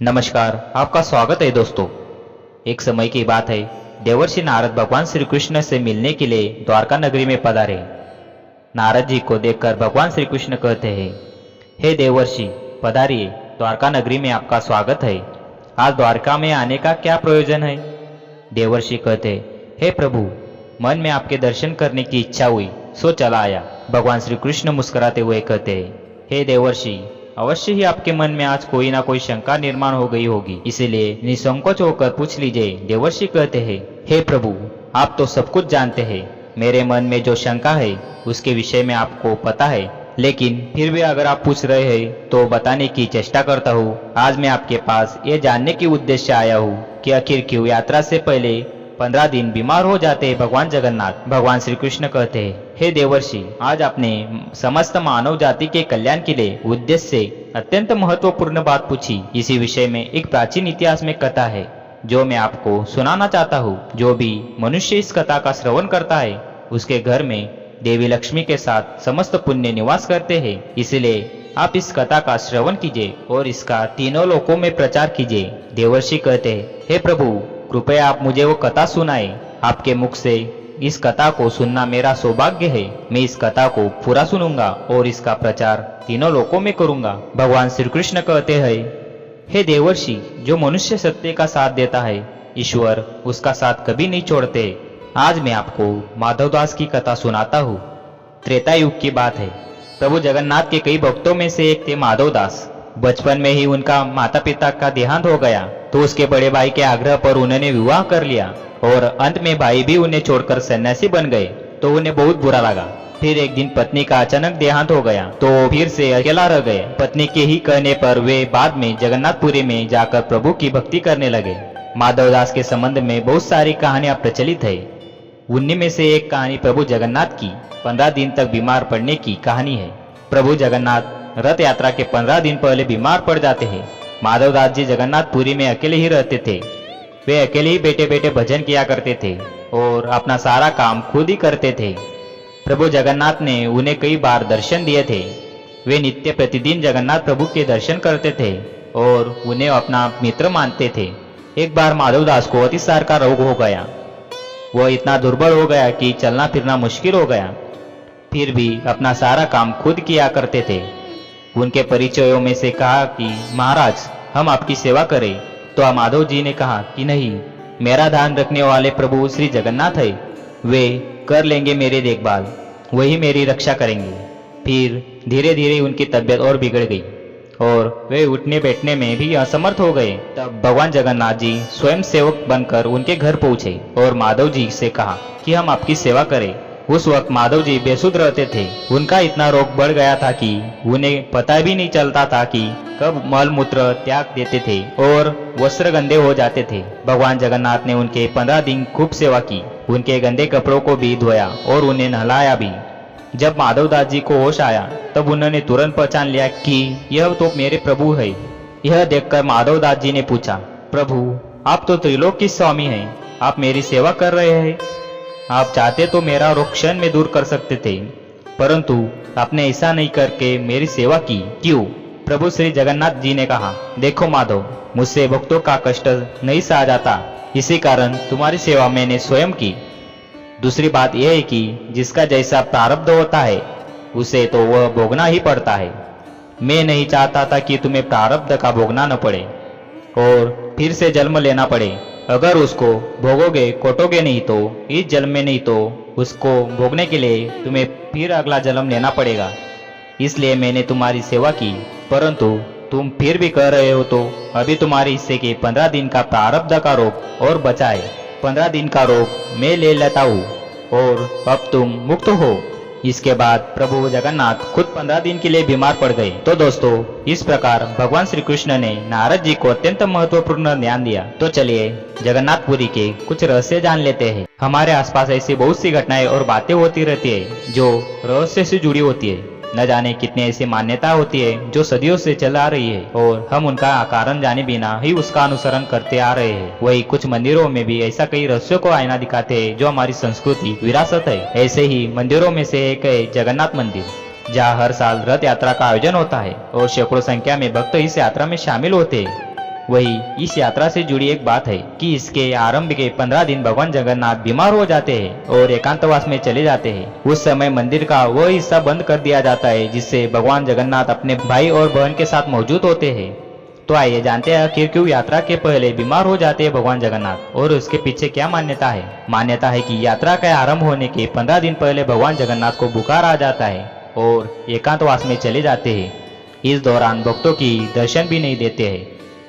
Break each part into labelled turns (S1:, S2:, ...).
S1: नमस्कार, आपका स्वागत है दोस्तों। एक समय की बात है, देवर्षि नारद भगवान श्री कृष्ण से मिलने के लिए द्वारका नगरी में पधारे। नारद जी को देखकर भगवान श्री कृष्ण कहते हैं, हे देवर्षि पधारिए, द्वारका नगरी में आपका स्वागत है। आज द्वारका में आने का क्या प्रयोजन है? देवर्षि कहते, हे प्रभु, मन में आपके दर्शन करने की इच्छा हुई, सो चला आया। भगवान श्री कृष्ण मुस्कुराते हुए कहते हैं, हे देवर्षि, अवश्य ही आपके मन में आज कोई ना कोई शंका निर्माण हो गई होगी, इसीलिए निसंकोच होकर पूछ लीजिए। देवर्षि कहते हैं, हे प्रभु, आप तो सब कुछ जानते हैं। मेरे मन में जो शंका है उसके विषय में आपको पता है, लेकिन फिर भी अगर आप पूछ रहे हैं तो बताने की चेष्टा करता हूँ। आज मैं आपके पास ये जानने के उद्देश्य आया हूँ कि आखिर क्यों यात्रा से पहले 15 दिन बीमार हो जाते हैं भगवान जगन्नाथ। भगवान श्री कृष्ण कहते हैं, हे देवर्षि, आज आपने समस्त मानव जाति के कल्याण के लिए उद्देश्य से अत्यंत महत्वपूर्ण बात पूछी। इसी विषय में एक प्राचीन इतिहास में कथा है जो मैं आपको सुनाना चाहता हूँ। जो भी मनुष्य इस कथा का श्रवण करता है उसके घर में देवी लक्ष्मी के साथ समस्त पुण्य निवास करते हैं। इसलिए आप इस कथा का श्रवण कीजिए और इसका तीनों लोकों में प्रचार कीजिए। देवर्षि कहते हैं, हे प्रभु, कृपया आप मुझे वो कथा सुनाए। आपके मुख से इस कथा को सुनना मेरा सौभाग्य है। मैं इस कथा को पूरा सुनूंगा और इसका प्रचार तीनों लोकों में करूंगा। भगवान श्री कृष्ण कहते हैं, हे देवर्षि, जो मनुष्य सत्य का साथ देता है, ईश्वर उसका साथ कभी नहीं छोड़ते। आज मैं आपको माधवदास की कथा सुनाता हूँ। त्रेता युग की बात है। प्रभु जगन्नाथ के कई भक्तों में से एक थे माधवदास। बचपन में ही उनका माता पिता का देहांत हो गया तो उसके बड़े भाई के आग्रह पर उन्होंने विवाह कर लिया और अंत में भाई भी उन्हें छोड़कर सन्यासी बन गए तो उन्हें बहुत बुरा लगा। फिर एक दिन पत्नी का अचानक देहांत हो गया तो फिर से अकेला रह गए। पत्नी के ही कहने पर वे बाद में जगन्नाथपुरी में जाकर प्रभु की भक्ति करने लगे। माधवदास के संबंध में बहुत सारी कहानियां प्रचलित है। उन्हीं में से एक कहानी प्रभु जगन्नाथ की 15 दिन तक बीमार पड़ने की कहानी है। प्रभु जगन्नाथ रथ यात्रा के 15 दिन पहले बीमार पड़ जाते हैं। माधवदास जी जगन्नाथपुरी में अकेले ही रहते थे। वे अकेले ही बैठे बैठे भजन किया करते थे और अपना सारा काम खुद ही करते थे। प्रभु जगन्नाथ ने उन्हें कई बार दर्शन दिए थे। वे नित्य प्रतिदिन जगन्नाथ प्रभु के दर्शन करते थे और उन्हें अपना मित्र मानते थे। एक बार माधवदास को अतिसार का रोग हो गया। वह इतना दुर्बल हो गया कि चलना फिरना मुश्किल हो गया। फिर भी अपना सारा काम खुद किया करते थे। उनके परिचयों में से कहा कि महाराज, हम आपकी सेवा करें, तो माधव जी ने कहा कि नहीं, मेरा ध्यान रखने वाले प्रभु श्री जगन्नाथ है, वे कर लेंगे मेरी देखभाल, वही मेरी रक्षा करेंगे। फिर धीरे धीरे उनकी तबीयत और बिगड़ गई और वे उठने बैठने में भी असमर्थ हो गए। तब भगवान जगन्नाथ जी स्वयं सेवक बनकर उनके घर पहुंचे और माधव जी से कहा कि हम आपकी सेवा करें। उस वक्त माधव जी बेसुध रहते थे। उनका इतना रोग बढ़ गया था कि उन्हें पता भी नहीं चलता था कि कब मल मूत्र त्याग देते थे और वस्त्र गंदे हो जाते थे। भगवान जगन्नाथ ने उनके 15 दिन खूब सेवा की। उनके गंदे कपड़ों को भी धोया और उन्हें नहलाया भी। जब माधवदास जी को होश आया तब उन्होंने तुरंत पहचान लिया कि यह तो मेरे प्रभु है। यह देखकर माधवदास जी ने पूछा, प्रभु, आप तो त्रिलोक के स्वामी हैं, आप मेरी सेवा कर रहे हैं। आप चाहते तो मेरा रोग क्षण में दूर कर सकते थे, परंतु आपने ऐसा नहीं करके मेरी सेवा की, क्यों? प्रभु श्री जगन्नाथ जी ने कहा, देखो माधव, मुझसे भक्तों का कष्ट नहीं सहा जाता, इसी कारण तुम्हारी सेवा मैंने स्वयं की। दूसरी बात यह है कि जिसका जैसा प्रारब्ध होता है उसे तो वह भोगना ही पड़ता है। मैं नहीं चाहता था कि तुम्हें प्रारब्ध का भोगना न पड़े और फिर से जन्म लेना पड़े। अगर उसको भोगोगे, कोटोगे नहीं तो इस जन्म में, नहीं तो उसको भोगने के लिए तुम्हें फिर अगला जन्म लेना पड़ेगा। इसलिए मैंने तुम्हारी सेवा की, परंतु तुम फिर भी कह रहे हो तो अभी तुम्हारे हिस्से के 15 दिन का प्रारब्ध का रोग और बचा है। 15 दिन का रोग मैं ले लेता हूँ और अब तुम मुक्त हो। इसके बाद प्रभु जगन्नाथ खुद 15 दिन के लिए बीमार पड़ गए। तो दोस्तों, इस प्रकार भगवान श्री कृष्ण ने नारद जी को अत्यंत महत्वपूर्ण ज्ञान दिया। तो चलिए जगन्नाथपुरी के कुछ रहस्य जान लेते हैं। हमारे आसपास ऐसी बहुत सी घटनाएं और बातें होती रहती है जो रहस्य से जुड़ी होती है। न जाने कितनी ऐसी मान्यता होती है जो सदियों से चल आ रही है और हम उनका कारण जाने बिना ही उसका अनुसरण करते आ रहे हैं। वही कुछ मंदिरों में भी ऐसा कई रहस्यों को आईना दिखाते हैं जो हमारी संस्कृति विरासत है। ऐसे ही मंदिरों में से एक है जगन्नाथ मंदिर, जहाँ हर साल रथ यात्रा का आयोजन होता है और सैकड़ों संख्या में भक्त इस यात्रा में शामिल होते हैं। वही इस यात्रा से जुड़ी एक बात है कि इसके आरंभ के 15 दिन भगवान जगन्नाथ बीमार हो जाते हैं और एकांतवास में चले जाते हैं। उस समय मंदिर का वह हिस्सा बंद कर दिया जाता है जिससे भगवान जगन्नाथ अपने भाई और बहन के साथ मौजूद होते हैं। तो आइए जानते हैं आखिर क्यों यात्रा के पहले बीमार हो जाते हैं भगवान जगन्नाथ और उसके पीछे क्या मान्यता है। मान्यता है कि यात्रा का आरंभ होने के 15 दिन पहले भगवान जगन्नाथ को बुखार आ जाता है और एकांतवास में चले जाते हैं। इस दौरान भक्तों की दर्शन भी नहीं देते हैं।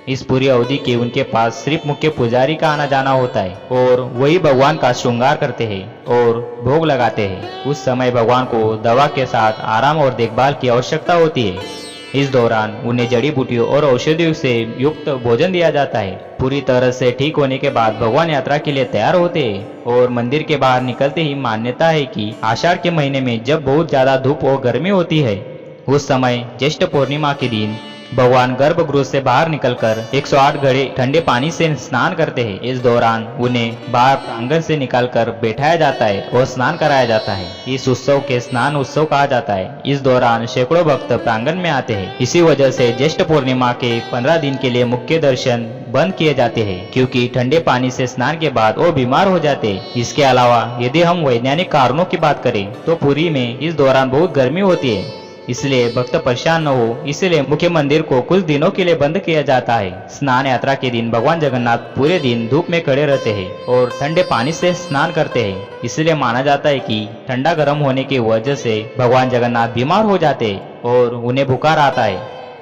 S1: इस पूरी अवधि के उनके पास सिर्फ मुख्य पुजारी का आना जाना होता है और वही भगवान का श्रृंगार करते हैं और भोग लगाते हैं। उस समय भगवान को दवा के साथ आराम और देखभाल की आवश्यकता होती है। इस दौरान उन्हें जड़ी बूटियों और औषधियों से युक्त भोजन दिया जाता है। पूरी तरह से ठीक होने के बाद भगवान यात्रा के लिए तैयार होते हैं और मंदिर के बाहर निकलते ही मान्यता है कि आषाढ़ के महीने में जब बहुत ज्यादा धूप और गर्मी होती है उस समय ज्येष्ठ पूर्णिमा के दिन भगवान गर्भगृह से बाहर निकलकर 108 घड़े ठंडे पानी से स्नान करते हैं। इस दौरान उन्हें बाहर प्रांगण से निकालकर बैठाया जाता है और स्नान कराया जाता है। इस उत्सव के स्नान उत्सव कहा जाता है। इस दौरान सैकड़ों भक्त प्रांगण में आते हैं। इसी वजह से ज्येष्ठ पूर्णिमा के 15 दिन के लिए मुख्य दर्शन बंद किए जाते हैं क्योंकि ठंडे पानी से स्नान के बाद वो बीमार हो जाते हैं। इसके अलावा यदि हम वैज्ञानिक कारणों की बात करें तो पुरी में इस दौरान बहुत गर्मी होती है, इसलिए भक्त परेशान न हो इसलिए मुख्य मंदिर को कुछ दिनों के लिए बंद किया जाता है। स्नान यात्रा के दिन भगवान जगन्नाथ पूरे दिन धूप में खड़े रहते हैं और ठंडे पानी से स्नान करते हैं। इसलिए माना जाता है कि ठंडा गर्म होने की वजह से भगवान जगन्नाथ बीमार हो जाते हैं और उन्हें बुखार आता है।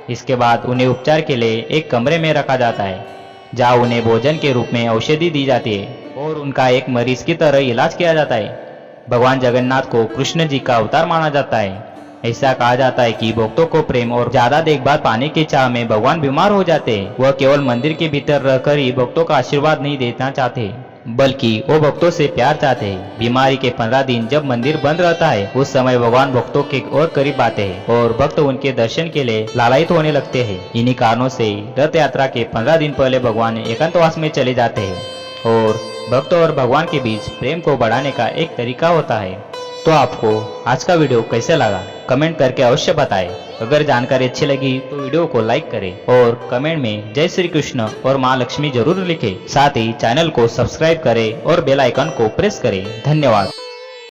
S1: इसके बाद उन्हें उपचार के लिए एक कमरे में रखा जाता है जहाँ उन्हें भोजन के रूप में औषधि दी जाती है और उनका एक मरीज की तरह इलाज किया जाता है। भगवान जगन्नाथ को कृष्ण जी का अवतार माना जाता है। ऐसा कहा जाता है कि भक्तों को प्रेम और ज्यादा देखभाल पाने की चाह में भगवान बीमार हो जाते हैं। वह केवल मंदिर के भीतर रहकर ही भक्तों का आशीर्वाद नहीं देना चाहते बल्कि वो भक्तों से प्यार चाहते हैं। बीमारी के 15 दिन जब मंदिर बंद रहता है उस समय भगवान भक्तों के और करीब आते हैं और भक्त उनके दर्शन के लिए लालायित होने लगते हैं। इन्हीं कारणों से रथ यात्रा के 15 दिन पहले भगवान एकांतवास में चले जाते हैं और भक्त और भगवान के बीच प्रेम को बढ़ाने का एक तरीका होता है। तो आपको आज का वीडियो कैसे लगा कमेंट करके अवश्य बताएं। अगर जानकारी अच्छी लगी तो वीडियो को लाइक करें और कमेंट में जय श्री कृष्ण और माँ लक्ष्मी जरूर लिखें। साथ ही चैनल को सब्सक्राइब करें और बेल आइकन को प्रेस करें। धन्यवाद।